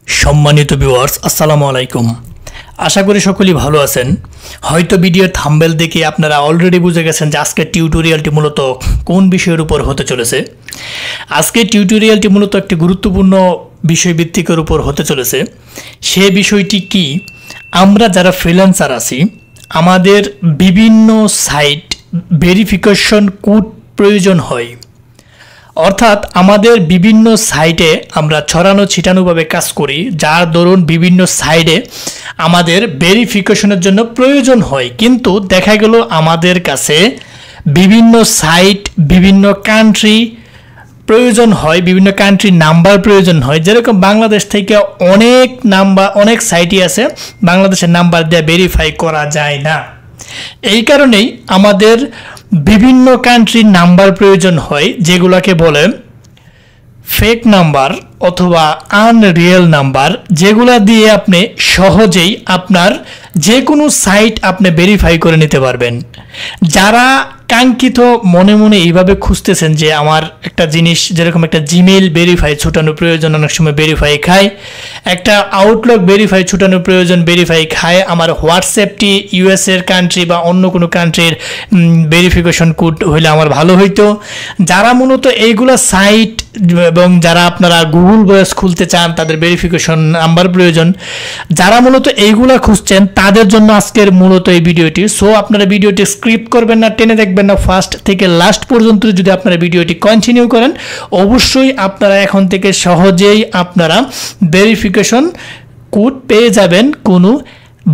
সম্মানিত ভিউয়ার্স আসসালামু আলাইকুম। আশা করি সকলেই ভালো আছেন। হয়তো ভিডিওর থাম্বনেল দেখে আপনারা অলরেডি বুঝে গেছেন যে আজকের টিউটোরিয়ালটি মূলত কোন বিষয়ের উপর হতে চলেছে। আজকের টিউটোরিয়ালটি মূলত একটি গুরুত্বপূর্ণ বিষয়ভিত্তিকের উপর হতে চলেছে। সে বিষয়টি কি, আমরা যারা ফ্রিল্যান্সার আছি আমাদের বিভিন্ন সাইট ভেরিফিকেশন কোড প্রয়োজন হয়। অর্থাৎ আমাদের বিভিন্ন সাইটে আমরা ছড়ানো ছিটানোভাবে কাজ করি, যার দরুন বিভিন্ন সাইটে আমাদের ভেরিফিকেশনের জন্য প্রয়োজন হয়। কিন্তু দেখা গেল আমাদের কাছে বিভিন্ন সাইট বিভিন্ন কান্ট্রি প্রয়োজন হয়, বিভিন্ন কান্ট্রির নাম্বার প্রয়োজন হয়। যেরকম বাংলাদেশ থেকে অনেক সাইটই আছে বাংলাদেশের নাম্বার দিয়ে ভেরিফাই করা যায় না। এই কারণেই আমাদের বিভিন্ন কান্ট্রির নাম্বার প্রয়োজন হয়, যেগুলোকে বলে ফেক নাম্বার অথবা আনরিয়েল নাম্বার, যেগুলা দিয়ে আপনি সহজেই আপনার যে কোনো সাইট আপনি ভেরিফাই করে নিতে পারবেন। যারা কাঙ্ক্ষিত মনে মনে এইভাবে খুঁজতেছেন যে আমার একটা জিনিস, যেরকম একটা জিমেইল ভেরিফাই ছুটানো প্রয়োজন, অনেক সময় ভেরিফাই খায়, একটা আউটলুক ভেরিফাই ছুটানো প্রয়োজন, ভেরিফাই খায়, আমার হোয়াটসঅ্যাপটি ইউএসের কান্ট্রি বা অন্য কোনো কান্ট্রির ভেরিফিকেশন কোড হইলে আমার ভালো হইতো। যারা মূলত এইগুলা সাইট এবং যারা আপনারা গুগল ভয়েস খুলতে চান তাদের ভেরিফিকেশন নাম্বার প্রয়োজন, যারা মূলত এইগুলা খুঁজছেন তাদের জন্য আজকের মূলত এই ভিডিওটি। সো আপনারা ভিডিওটি স্ক্রিপ্ট করবেন না, টেনে দেখবেন না, ফার্স্ট থেকে লাস্ট পর্যন্ত যদি আপনারা ভিডিওটি কন্টিনিউ করেন অবশ্যই আপনারা এখন থেকে সহজেই আপনারা ভেরিফিকেশন কোড পেয়ে যাবেন কোনো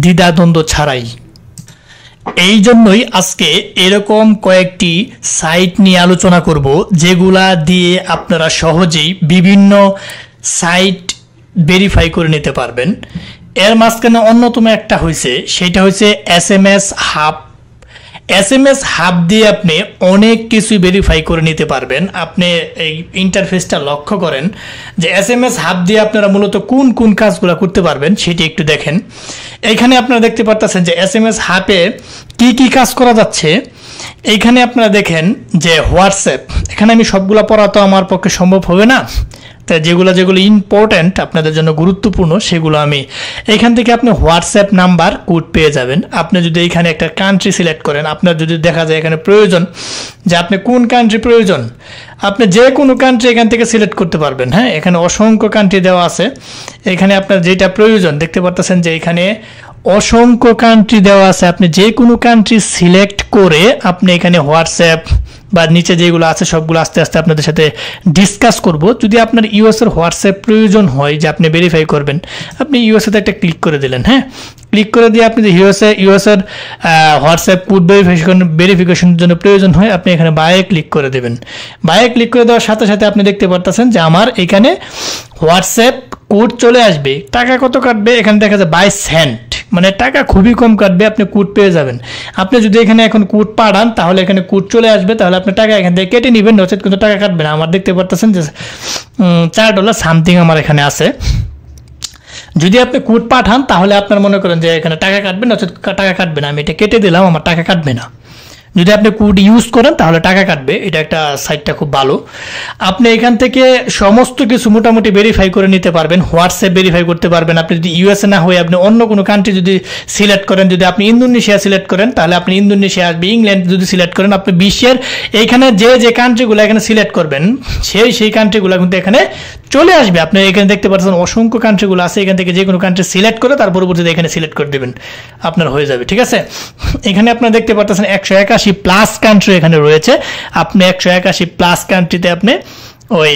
দ্বিধাদ্বন্দ্ব ছাড়াই। এই জন্যই আজকে এরকম কয়েকটি সাইট নিয়ে আলোচনা করব, যেগুলা দিয়ে আপনারা সহজেই বিভিন্ন সাইট ভেরিফাই করে নিতে পারবেন। এর মাঝখানে অন্যতম একটা হয়েছে, সেটা হচ্ছে এসএমএস হাব। এসএমএস হাব দিয়ে আপনি অনেক কিছু ভেরিফাই করে নিতে পারবেন। আপনি এই ইন্টারফেসটা লক্ষ্য করেন যে এসএমএস হাব দিয়ে আপনারা মূলত কোন কোন কাজগুলো করতে পারবেন সেটি একটু দেখেন। এইখানে আপনারা দেখতে পাচ্ছেন যে এসএমএস হাবে কি কি কাজ করা যাচ্ছে। এইখানে আপনারা দেখেন যে হোয়াটসঅ্যাপ, এখানে আমি সবগুলো পড়া তো আমার পক্ষে সম্ভব হবে না, তাই যেগুলো ইম্পর্ট্যান্ট আপনাদের জন্য গুরুত্বপূর্ণ সেগুলো আমি এখান থেকে আপনি হোয়াটসঅ্যাপ নাম্বার কোড পেয়ে যাবেন। আপনি যদি এখানে একটা কান্ট্রি সিলেক্ট করেন, আপনার যদি দেখা যায় এখানে প্রয়োজন যে আপনি কোন কান্ট্রি প্রয়োজন, আপনি যে কোনো কান্ট্রি এখান থেকে সিলেক্ট করতে পারবেন। হ্যাঁ, এখানে অসংখ্য কান্ট্রি দেওয়া আছে। এখানে আপনার যেটা প্রয়োজন দেখতে পাচ্ছেন যে এখানে অসংখ্য কান্ট্রি দেওয়া আছে। আপনি যে কোনো কান্ট্রি সিলেক্ট করে আপনি এখানে হোয়াটসঅ্যাপ বা নিচে যেগুলো আছে সবগুলো আস্তে আস্তে আপনাদের সাথে ডিসকাস করব। যদি আপনার ইউএসের হোয়াটসঅ্যাপ প্রয়োজন হয় যে আপনি ভেরিফাই করবেন, আপনি ইউএসএতে একটা ক্লিক করে দিলেন। হ্যাঁ, ক্লিক করে দিয়ে আপনি ইউএসএর হোয়াটসঅ্যাপ কোড ভেরিফিকেশনের জন্য প্রয়োজন হয়, আপনি এখানে বায়ে ক্লিক করে দেবেন। বায়ে ক্লিক করে দেওয়ার সাথে সাথে আপনি দেখতে পাচ্ছেন যে আমার এখানে হোয়াটসঅ্যাপ কোড চলে আসবে। টাকা কত কাটবে এখানে দেখা যায় 22 সেন্ট, মানে টাকা খুবই কম কাটবে, আপনি কোড পেয়ে যাবেন। আপনি যদি এখানে এখন কোড পাঠান তাহলে এখানে কোড চলে আসবে, তাহলে আপনি টাকা এখান থেকে কেটে নেবেন, নচেত কিন্তু টাকা কাটবে না। আমার দেখতে পাচ্ছেন যে $4 সামথিং আমার এখানে আছে। যদি আপনি কোড পাঠান তাহলে আপনার মনে করেন যে এখানে টাকা কাটবে, নচেত টাকা কাটবে না। আমি এটা কেটে দিলাম, আমার টাকা কাটবে না। যদি আপনি কোড ইউজ করেন তাহলে টাকা কাটবে। এটা একটা সাইটটা খুব ভালো। আপনি এখান থেকে সমস্ত কিছু মোটামুটি ভেরিফাই করে নিতে পারবেন। হোয়াটসঅ্যাপ ভেরিফাই করতে পারবেন। আপনি যদি ইউএসএ না হয়ে আপনি অন্য কোনো কান্ট্রি যদি সিলেক্ট করেন, যদি আপনি ইন্দোনেশিয়া সিলেক্ট করেন তাহলে আপনি ইন্দোনেশিয়া আসবে। ইংল্যান্ড যদি সিলেক্ট করেন, আপনি বিশ্বের এইখানে যে কান্ট্রিগুলো এখানে সিলেক্ট করবেন সেই কান্ট্রিগুলো কিন্তু এখানে চলে আসবে। আপনি এখানে দেখতে পাচ্ছেন অসংখ্য কান্ট্রিগুলো আছে, এখান থেকে যে কোনো কান্ট্রি সিলেক্ট করে তার পরবর্তীতে এখানে সিলেক্ট করে দেবেন, আপনার হয়ে যাবে। ঠিক আছে, এখানে আপনারা দেখতে পাচ্ছেন 181 প্লাস কান্ট্রি এখানে রয়েছে। আপনি 181 প্লাস কান্ট্রিতে আপনি ওই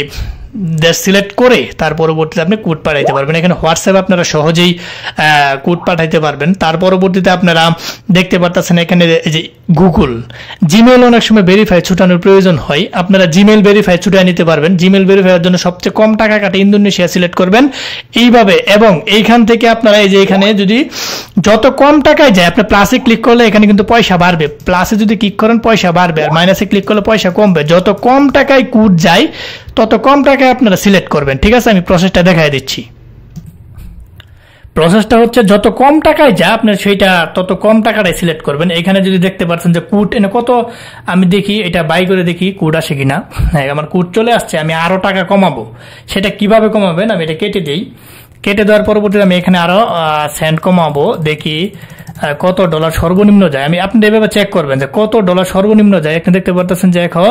দেশ সিলেক্ট করে তার পরবর্তীতে আপনি কোড পাঠাইতে পারবেন। এখানে হোয়াটসঅ্যাপ আপনারা সহজেই কোড পাঠাইতে পারবেন। তার পরবর্তীতে আপনারা দেখতে পাচ্ছেন এখানে যে গুগল, জিমেইল অনেক সময় ভেরিফাই ছুটানোর প্রয়োজন হয়, আপনারা জিমেইল ভেরিফাই ছুটাই নিতে পারবেন। জিমেইল ভেরিফাইয়ের জন্য সবচেয়ে কম টাকা কাটে ইন্দোনেশিয়া সিলেক্ট করবেন এইভাবে। এবং এইখান থেকে আপনারা এই যে এখানে যদি যত কম টাকায় যায়, আপনি প্লাসে ক্লিক করলে এখানে কিন্তু পয়সা বাড়বে, প্লাসে যদি ক্লিক করেন পয়সা বাড়বে, আর মাইনাসে ক্লিক করলে পয়সা কমবে। যত কম টাকায় কোড যায় তত কম টাকায় আপনারা সিলেক্ট করবেন। ঠিক আছে, আমি প্রসেসটা দেখাই দিচ্ছি। প্রসেসটা হচ্ছে যত কম টাকায় যা আপনার সেইটা তত কম টাকাটাই সিলেক্ট করবেন। এখানে যদি দেখতে পাচ্ছেন যে কোড এনে কত, আমি দেখি এটা বাই করে দেখি কোড আসে কিনা। হ্যাঁ, আমার কোড চলে আসছে। আমি আরো টাকা কমাবো, সেটা কিভাবে কমাবেন আমি এটা কেটে দিই। কেটে দেওয়ার পরবর্তীতে আমি এখানে আরো সেন্ট কমাবো, দেখি কত ডলার সর্বনিম্ন যায়। আমি আপনি এভাবে চেক করবেন যে কত ডলার সর্বনিম্ন যায়। এখানে দেখতে পারতেছেন যে এখন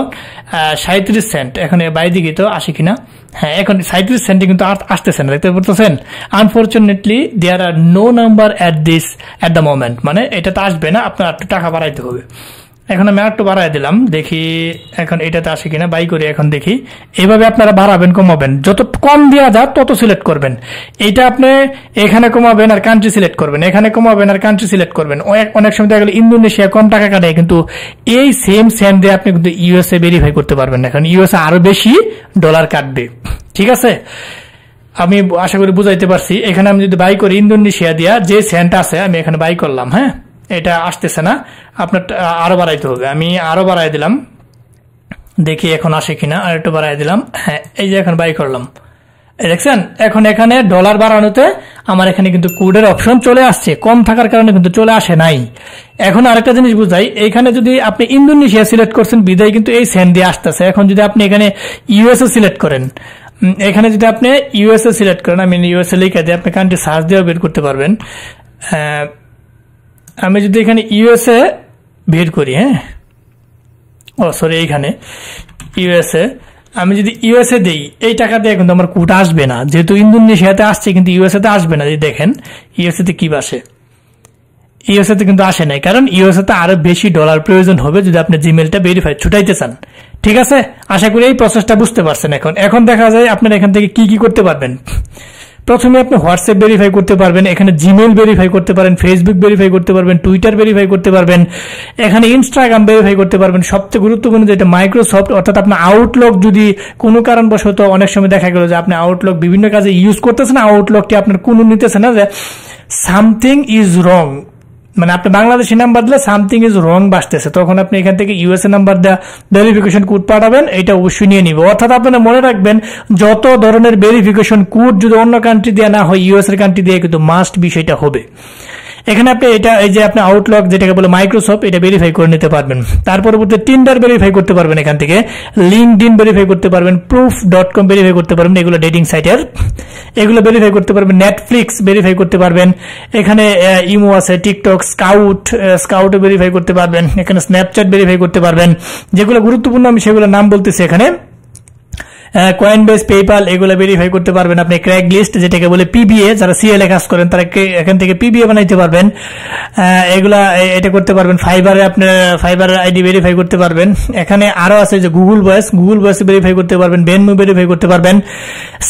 37 সেন্ট, এখন বাইদিকে তো আসে কিনা, হ্যাঁ এখন 37 সেন্টে কিন্তু আসতেছে না, দেখতে পারতেছেন। Unfortunately there are no number at the moment, মানে এটা তো আসবে না, আপনার একটু টাকা বাড়াইতে হবে। এখন আমি একটু বাড়াই দিলাম, দেখি এখন এটাতে আসে কিনা, বাই করি এখন দেখি। এইভাবে আপনারা বাড়াবেন কমাবেন, যত কম দেওয়া যায় তত সিলেক্ট করবেন। এইটা আপনি এখানে কমাবেন আর কান্ট্রি সিলেক্ট করবেন, এখানে কমাবেন আর কান্ট্রি সিলেক্ট করবেন। অনেক সময় দেখা গেল ইন্দোনেশিয়া কম টাকা কাটে, কিন্তু এই সেম সেন্ট দিয়ে আপনি কিন্তু ইউএসএ ভেরিফাই করতে পারবেন না, কারণ ইউএসএ আরো বেশি ডলার কাটবে। ঠিক আছে, আমি আশা করি বুঝাইতে পারছি। এখানে আমি যদি বাই করি ইন্দোনেশিয়া দিয়া যে সেন্ট আছে, আমি এখানে বাই করলাম, হ্যাঁ এটা আসতেছে না, আপনার আরো বাড়াইতে হবে। আমি আরো বাড়াই দিলাম, দেখি এখন আসে কিনা, আর একটু বাড়াই দিলাম, হ্যাঁ এই যে এখন বাই করলাম, দেখছেন। এখন এখানে ডলার বাড়ানোতে আমার এখানে কিন্তু কোডের অপশন চলে আসছে, কম থাকার কারণে কিন্তু চলে আসে নাই। এখন আরেকটা জিনিস বুঝাই, এখানে যদি আপনি ইন্দোনেশিয়া সিলেক্ট করছেন বিদায় কিন্তু এই সেন্ট দিয়ে আসতেছে। এখন যদি আপনি এখানে ইউএসএ সিলেক্ট করেন, এখানে যদি আপনি ইউএসএ সিলেক্ট করেন, আমি ইউএসএ লিখে দিয়ে আপনি কান্ট্রি সার্চ দিয়েও বের করতে পারবেন। আমি যদি এখানে ইউএসএ বের করি, হ্যাঁ ও সরি এইখানে ইউএসএ, আমি যদি ইউএসএ দেই এই টাকা দিয়ে কিন্তু আমার কোড আসবে না, যেহেতু ইন্দোনেশিয়াতে আসছে কিন্তু ইউএসএ তে আসবে না। যদি দেখেন ইউএসএ তে কি আসে, ইউএসএ তে কিন্তু আসে নাই, কারণ ইউএসএ তে আরো বেশি ডলার প্রয়োজন হবে যদি আপনি জিমেলটা ভেরিফাই ছুটাইতে চান। ঠিক আছে, আশা করি এই প্রসেসটা বুঝতে পারছেন। এখন দেখা যায় আপনারা এখান থেকে কি কি করতে পারবেন। প্রথমে আপনি হোয়াটসঅ্যাপ ভেরিফাই করতে পারবেন, এখানে জিমেল ভেরিফাই করতে পারেন, ফেসবুক ভেরিফাই করতে পারবেন, টুইটার ভেরিফাই করতে পারবেন, এখানে ইনস্টাগ্রাম ভেরিফাই করতে পারবেন। সবচেয়ে গুরুত্বপূর্ণ যেটা মাইক্রোসফট, অর্থাৎ আপনার আউটলুক যদি কোনো কারণবশত অনেক সময় দেখা গেল যে আপনি আউটলুক বিভিন্ন কাজে ইউজ করতেছেন, আউটলুকটি আপনার কোনো নিতেছে না, যে সামথিং ইজ রং, মানে আপনি বাংলাদেশি নাম্বার দিলে সামথিং ইজ রং বাসতেছে, তখন আপনি এখান থেকে ইউএসএ নাম্বার দেওয়া ভেরিফিকেশন কোড পাঠাবেন, এটা অবশ্যই নিয়ে নিবে। অর্থাৎ আপনারা মনে রাখবেন যত ধরনের ভেরিফিকেশন কোড যদি অন্য কান্ট্রি দিয়ে না হয়, ইউএসএর কান্ট্রি দিয়ে কিন্তু মাস্ট বিষয়টা হবে। এখানে আপনি এটা এই যে আপনি আউটলুক যেটাকে বলে মাইক্রোসফট, এটা ভেরিফাই করে নিতে পারবেন। তার পরবর্তী টিন্ডার ভেরিফাই করতে পারবেন, এখান থেকে লিঙ্কডইন ভেরিফাই করতে পারবেন, proof.com ভেরিফাই করতে পারবেন, এগুলো ডেটিং সাইটের, এগুলো ভেরিফাই করতে পারবেন। নেটফ্লিক্স ভেরিফাই করতে পারবেন, এখানে ইমো আছে, টিকটক, স্কাউট ভেরিফাই করতে পারবেন, এখানে স্ন্যাপচ্যাট ভেরিফাই করতে পারবেন। যেগুলো গুরুত্বপূর্ণ আমি সেগুলো নাম বলতেছি এখানে, কয়েনবেস, পেপাল, এগুলো ভেরিফাই করতে পারবেন। আপনি ক্র্যাক লিস্ট যেটাকে বলে পিবিএ, যারা সিএলএ কাজ করেন তারা এখান থেকে পিবিএ বানাইতে পারবেন, এগুলা এটা করতে পারবেন। ফাইবারে আপনি ফাইবারের আইডি ভেরিফাই করতে পারবেন। এখানে আরো আছে যে গুগল ভয়েস ভেরিফাই করতে পারবেন, বেনমো ভেরিফাই করতে পারবেন,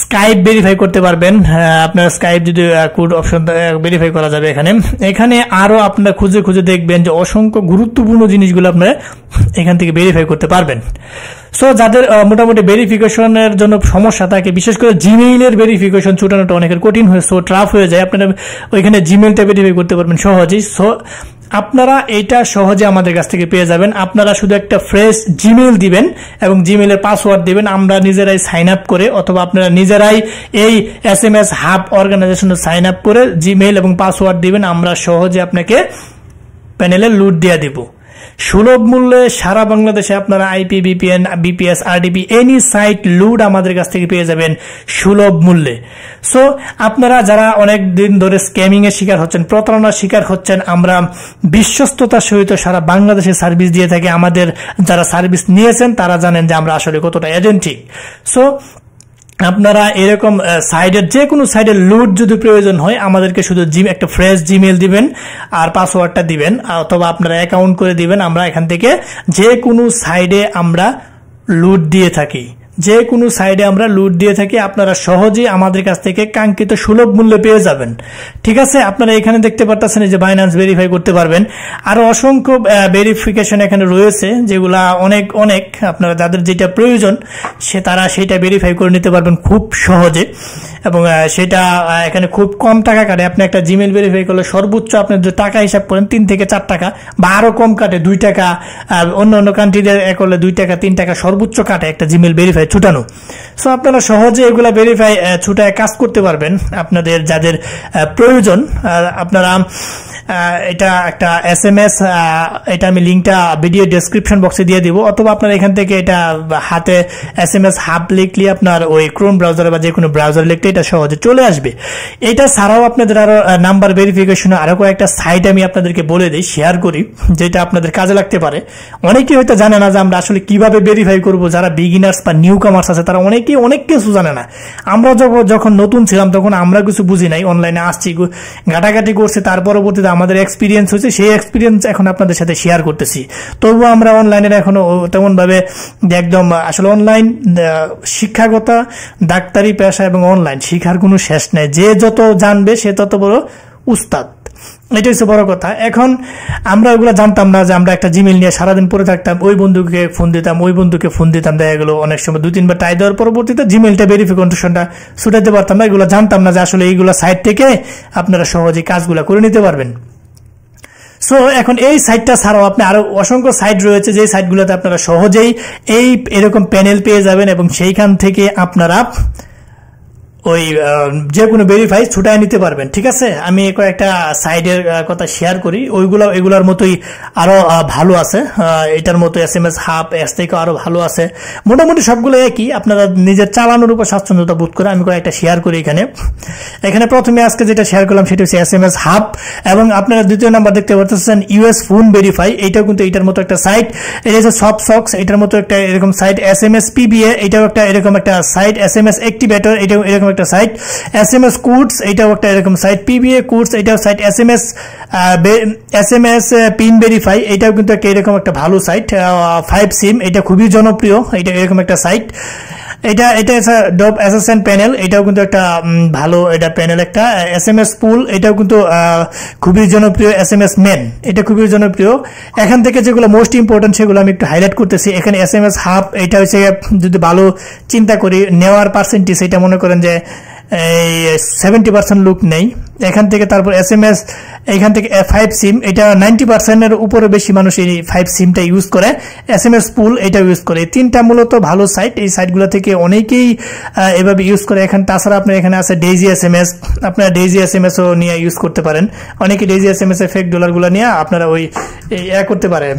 স্কাইপ ভেরিফাই করতে পারবেন। আপনার স্কাইপ যদি কোড অপশন ভেরিফাই করা যাবে এখানে আরো আপনারা খুঁজে খুঁজে দেখবেন যে অসংখ্য গুরুত্বপূর্ণ জিনিসগুলো আপনারা এখান থেকে ভেরিফাই করতে পারবেন। সো যাদের মোটামুটি ভেরিফিকেশনের জন্য সমস্যা থাকে, বিশেষ করে জিমেইলের ভেরিফিকেশন ছুটানোটা অনেকের কঠিন হয়ে টাফ হয়ে যায়, আপনারা ওইখানে জিমেইলটা ভেরিফাই করতে পারবেন সহজেই। সো আপনারা এটা সহজে আমাদের কাছ থেকে পেয়ে যাবেন। আপনারা শুধু একটা ফ্রেশ জিমেইল দিবেন এবং জিমেইলের পাসওয়ার্ড দিবেন, আমরা নিজেরাই সাইন আপ করে, অথবা আপনারা নিজেরাই এই SMS হাব অর্গানাইজেশনে সাইন আপ করে জিমেইল এবং পাসওয়ার্ড দিবেন, আমরা সহজে আপনাকে প্যানেলে লুট দিয়ে দিব। সুলভ মূল্যে সারা বাংলাদেশে আপনারা IP, VPN, BPS, RDP any site লুট আমাদের কাছ থেকে পেয়ে যাবেন সুলভ মূল্যে। সো আপনারা যারা অনেক দিন ধরে স্ক্যামিং এর শিকার হচ্ছেন, প্রতারণার শিকার হচ্ছেন, আমরা বিশ্বস্ততার সহিত সারা বাংলাদেশে সার্ভিস দিয়ে থাকি। আমাদের যারা সার্ভিস নিয়েছেন তারা জানেন যে আমরা আসলে কতটা এজেন্টিক। সো আপনারা এরকম সাইডের যে কোনো সাইডের লুট যদি প্রয়োজন হয়, আমাদেরকে শুধু একটা ফ্রেশ জিমেইল দিবেন আর পাসওয়ার্ডটা দিবেন, অথবা আপনারা অ্যাকাউন্ট করে দিবেন। আমরা এখান থেকে যে কোনো সাইডে আমরা লুট দিয়ে থাকি, যে কোনো সাইডে আমরা লুট দিয়ে থাকি, আপনারা সহজেই আমাদের কাছ থেকে কাঙ্ক্ষিত সুলভ মূল্যে পেয়ে যাবেন। ঠিক আছে, আপনারা এখানে দেখতে পাচ্ছেন যে বাইন্যান্স ভেরিফাই করতে পারবেন, আরো অসংখ্য ভেরিফিকেশন এখানে রয়েছে, যেগুলা অনেক আপনারা যাদের যেটা প্রয়োজন তারা সেটা ভেরিফাই করে নিতে পারবেন খুব সহজে, এবং সেটা এখানে খুব কম টাকা কাটে। আপনি একটা জিমেইল ভেরিফাই করলে সর্বোচ্চ আপনার যে টাকা হিসাব করেন 3 থেকে 4 টাকা, বা আরো কম কাটে 2 টাকা, অন্য কান্ট্রিতে করলে 2 টাকা 3 টাকা সর্বোচ্চ কাটে একটা জিমেইল ভেরিফাই ভেরিফাই ছুটানো। সো আপনারা সহজে এগুলা ভেরিফাই ছুটায় কাজ করতে পারবেন আপনাদের যাদের প্রয়োজন। আপনারা এটা একটা SMS, এটা আমি লিঙ্কটা ভিডিও ডেসক্রিপশন বক্সে দিয়ে দিব, অথবা আপনারা এখান থেকে এটা হাতে SMS হাব লিখলে আপনার ওই ক্রোম ব্রাউজারে বা যে কোনো ব্রাউজারে লিখতে এটা সহজে চলে আসবে। এটা ছাড়াও আপনাদের আরো নাম্বার ভেরিফিকেশনে আরো কয়েকটা সাইট আমি আপনাদেরকে বলে দিই, শেয়ার করি, যেটা আপনাদের কাজে লাগতে পারে। অনেকেই হয়তো জানে না যে আমরা আসলে কিভাবে ভেরিফাই করব। যারা বিগিনার্স বা নিউ কামার্স আছে তারা অনেকেই অনেক কিছু জানে না। আমরা যখন নতুন ছিলাম তখন আমরা কিছু বুঝি নাই, অনলাইনে আসছি, ঘাটাঘাটি করছি, তার পরবর্তীতে আমাদের এক্সপিরিয়েন্স হয়েছে, সেই এক্সপিরিয়েন্স এখন আপনাদের সাথে শেয়ার করতেছি। তবুও আমরা অনলাইনের এখনো তেমন ভাবে একদম আসলে অনলাইন শিক্ষাগত ডাক্তারি পেশা এবং অনলাইন শিক্ষার কোনো শেষ নেই। যে যত জানবে সে তত বড় উস্তাদ, এটা হচ্ছে বড় কথা। এখন আমরা ওগুলো জানতাম না যে আমরা একটা জিমেল নিয়ে সারাদিন পরে থাকতাম, ওই বন্ধুকে ফোন দিতাম, ওই বন্ধুকে ফোন দিতাম, দেখা গেলো অনেক সময় 2-3 বার ট্রাই দেওয়ার পরবর্তীতে জিমেলটা ভেরিফিকেশনটা ছুটাতে পারতাম না। এগুলো জানতাম না যে আসলে এইগুলো সাইট থেকে আপনারা সহজে কাজগুলো করে নিতে পারবেন। সো এখন এই সাইটটা ছাড়াও আপনি আরো অসংখ্য সাইট রয়েছে, যে সাইটগুলোতে আপনারা সহজেই এরকম প্যানেল পেয়ে যাবেন এবং সেইখান থেকে আপনারা ওই যে কোনো ভেরিফাই ছুটায় নিতে পারবেন। ঠিক আছে, আমি কয়েকটা সাইডের কথা শেয়ার করি, এগুলোর মতোই আরো ভালো আছে, এটার মতো SMS হাব এর থেকে আরো ভালো আছে। মোটামুটি সবগুলো একই, আপনারা নিজের চালানোর উপর স্বাচ্ছন্দ্যতা বোধ করে আমি কয়েকটা শেয়ার করি। এখানে প্রথমে আজকে যেটা শেয়ার করলাম সেটা হচ্ছে SMS হাব, এবং আপনারা দ্বিতীয় নাম্বার দেখতে পাচ্ছেন US ফোন ভেরিফাই। এটাও কিন্তু এটার মতো একটা সাইট। এটা হচ্ছে সফটসক্স, এটার মতো একটা এরকম সাইট। SMS PBA, এটাও একটা এরকম একটা সাইট। SMS অ্যাক্টিভেটর, এটাও এরকম একটা সাইট। SMS কোডস, এটাও একটা এরকম সাইট। PBA কোডস, এটাও সাইট। SMS পিন ভেরিফাই, এটাও কিন্তু একটা এরকম একটা ভালো সাইট। 5SIM, এটা খুবই জনপ্রিয়, এটা এরকম একটা সাইট। এটা ডব অ্যাসেসেন্ট প্যানেল, এটাও কিন্তু একটা ভালো এটা প্যানেল একটা। SMS পুল, এটাও কিন্তু খুবই জনপ্রিয়। SMS মেন, এটা খুবই জনপ্রিয়। এখান থেকে যেগুলো মোস্ট ইম্পর্টেন্ট সেগুলো আমি একটু হাইলাইট করতেছি। এখানে SMS হাব, এটা হচ্ছে যদি ভালো চিন্তা করি নেওয়ার পার্সেন্টেজ, এটা মনে করেন যে 70% লোক নেই এখান থেকে। তারপর SMS, এখান থেকে 5SIM, এটা 90%-এর উপরে বেশি মানুষ এই 5SIM-টা ইউজ করে। SMS পুল, এটা ইউজ করে। তিনটা মূলত ভালো সাইট, এই সাইটগুলো থেকে অনেকেই এভাবে ইউজ করে। তাছাড়া আপনার এখানে আছে ডেইজি SMS, আপনারা ডেইজি SMS-ও নিয়ে ইউজ করতে পারেন। অনেকে ডেইজি SMS এর ফেক ডলারগুলো নিয়ে আপনারা ওই করতে পারেন।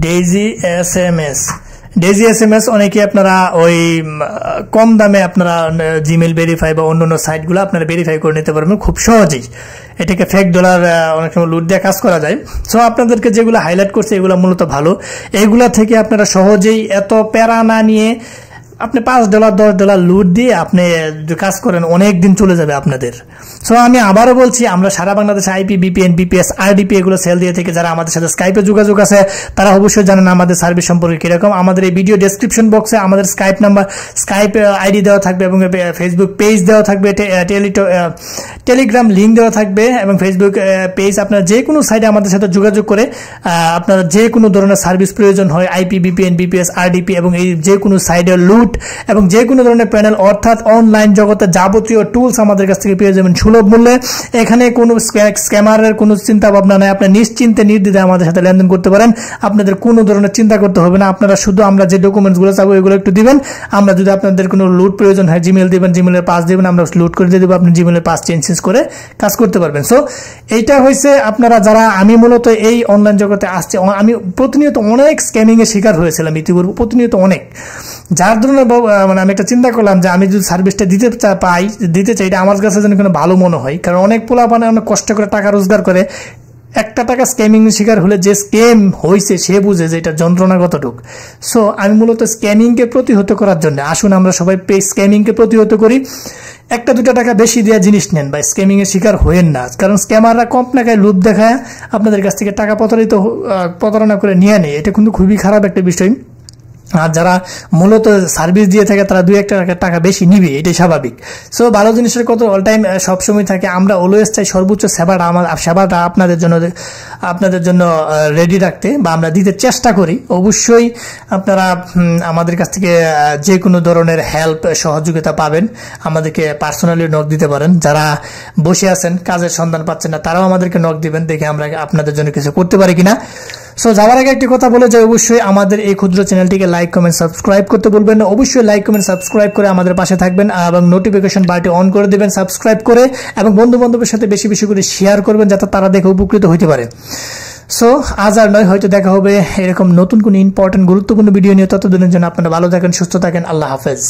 ডেইজি SMS অনেকে আপনারা ওই কম দামে আপনারা জিমেল ভেরিফাই বা অন্যান্য সাইটগুলো আপনারা ভেরিফাই করে নিতে পারবেন খুব সহজেই। এটাকে ফেক ডলার অনেক সময় লুট দিয়ে কাজ করা যায়। সো আপনাদেরকে যেগুলো হাইলাইট করছে এগুলো মূলত ভালো। এগুলা থেকে আপনারা সহজেই এত প্যারা না নিয়ে আপনি $5 $10 লুট দিয়ে আপনি কাজ করেন, অনেক দিন চলে যাবে আপনাদের। সো আমি আবারও বলছি, আমরা সারা বাংলাদেশে IP, VPN, BPS, RDP এগুলো সেল দিয়ে থেকে যারা আমাদের সাথে স্কাইপে যোগাযোগ আছে তারা অবশ্যই জানেন আমাদের সার্ভিস সম্পর্কে কিরকম। আমাদের এই ভিডিও ডেসক্রিপশন বক্সে আমাদের স্কাইপ নাম্বার, স্কাইপ ID দেওয়া থাকবে এবং ফেসবুক পেজ দেওয়া থাকবে, টেলিগ্রাম লিঙ্ক দেওয়া থাকবে এবং ফেসবুক পেজ। আপনারা যে কোনো সাইটে আমাদের সাথে যোগাযোগ করে আপনারা যে কোনো ধরনের সার্ভিস প্রয়োজন হয়, IP, VPN, BPS, RDP এবং এই যে কোনো সাইডের লুট এবং যে কোনো ধরনের প্যানেল অর্থাৎ অনলাইন জগতে যাবতীয় টুলস আমাদের কাছ থেকে পেয়ে যাবেন সুলভ মূল্যে। এখানে কোনো স্ক্যামারের কোনো চিন্তা ভাবনা নাই, আপনি নিশ্চিন্তে নির্দ্বিধায় আমাদের সাথে লেনদেন করতে পারেন। আপনাদের কোনো ধরনের চিন্তা করতে হবে না। আপনারা শুধু আমরা যে ডকুমেন্টসগুলো চাবো এগুলো একটু দিবেন। আমরা যদি আপনাদের কোনো লুট প্রয়োজন হয় জিমেল দিবেন, জিমেলের পাস দিবেন, আমরা লুট করে দিয়ে দেবো, আপনি জিমেলের পাস চেঞ্জ করে কাজ করতে পারবেন। সো এইটা হয়েছে আপনারা যারা, আমি মূলত এই অনলাইন জগতে আসছে, আমি প্রতিনিয়ত অনেক স্ক্যামিং এর শিকার হয়েছিলাম ইতিপূর্বে, প্রতিনিয়ত অনেক। যার ধরনের মানে আমি একটা চিন্তা করলাম যে আমি যদি সার্ভিসটা দিতে চাই এটা আমার কাছে যেন কোনো ভালো মনে হয়, কারণ অনেক পোলাপানে অনেক কষ্ট করে টাকা রোজগার করে। একটা টাকা স্ক্যামিং শিকার হলে যে স্ক্যাম হয়েছে সে বুঝে যে এটা যন্ত্রণা কতটুক। সো আমি মূলত স্ক্যামিংকে প্রতিহত করার জন্য আসুন আমরা সবাই স্ক্যামিংকে প্রতিহত করি। 1-2 টাকা বেশি দেওয়া জিনিস নেন বা স্ক্যামিং এর শিকার হয়েন না, কারণ স্ক্যামাররা কম টাকায় লুট দেখায় আপনাদের কাছ থেকে টাকা প্রতারণা করে নিয়ে নেয়। এটা কিন্তু খুবই খারাপ একটা বিষয়। আর যারা মূলত সার্ভিস দিয়ে থাকে তারা 2-1 টাকা বেশি নিবে, এটাই স্বাভাবিক। সো ভালো জিনিসের কত অল টাইম সবসময় থাকে, আমরা অলওয়েজ চাই সর্বোচ্চ সেবাটা আপনাদের জন্য রেডি রাখতে বা আমরা দিতে চেষ্টা করি। অবশ্যই আপনারা আমাদের কাছ থেকে যে কোনো ধরনের হেল্প সহযোগিতা পাবেন, আমাদেরকে পার্সোনালি নক দিতে পারেন। যারা বসে আছেন কাজের সন্ধান পাচ্ছেন না তারাও আমাদেরকে নক দিবেন, দেখে আমরা আপনাদের জন্য কিছু করতে পারি কিনা। সো যাওয়ার আগে একটি কথা বলে যাই, অবশ্যই আমাদের এই ক্ষুদ্র চ্যানেলটিকে লাইক কমেন্ট সাবস্ক্রাইব করতে বলবেন না। অবশ্যই লাইক কমেন্ট সাবস্ক্রাইব করে আমাদের পাশে থাকবেন এবং নোটিফিকেশন বারটি অন করে দেবেন সাবস্ক্রাইব করে, এবং বন্ধু বান্ধবের সাথে বেশি বেশি করে শেয়ার করবেন যাতে তারা দেখে উপকৃত হতে পারে। সো আজ আর নয়, হয়তো দেখা হবে এরকম নতুন কোনো ইম্পর্টেন্ট গুরুত্বপূর্ণ ভিডিও নিয়ে। ততদিনের জন্য আপনারা ভালো থাকেন, সুস্থ থাকেন। আল্লাহ হাফেজ।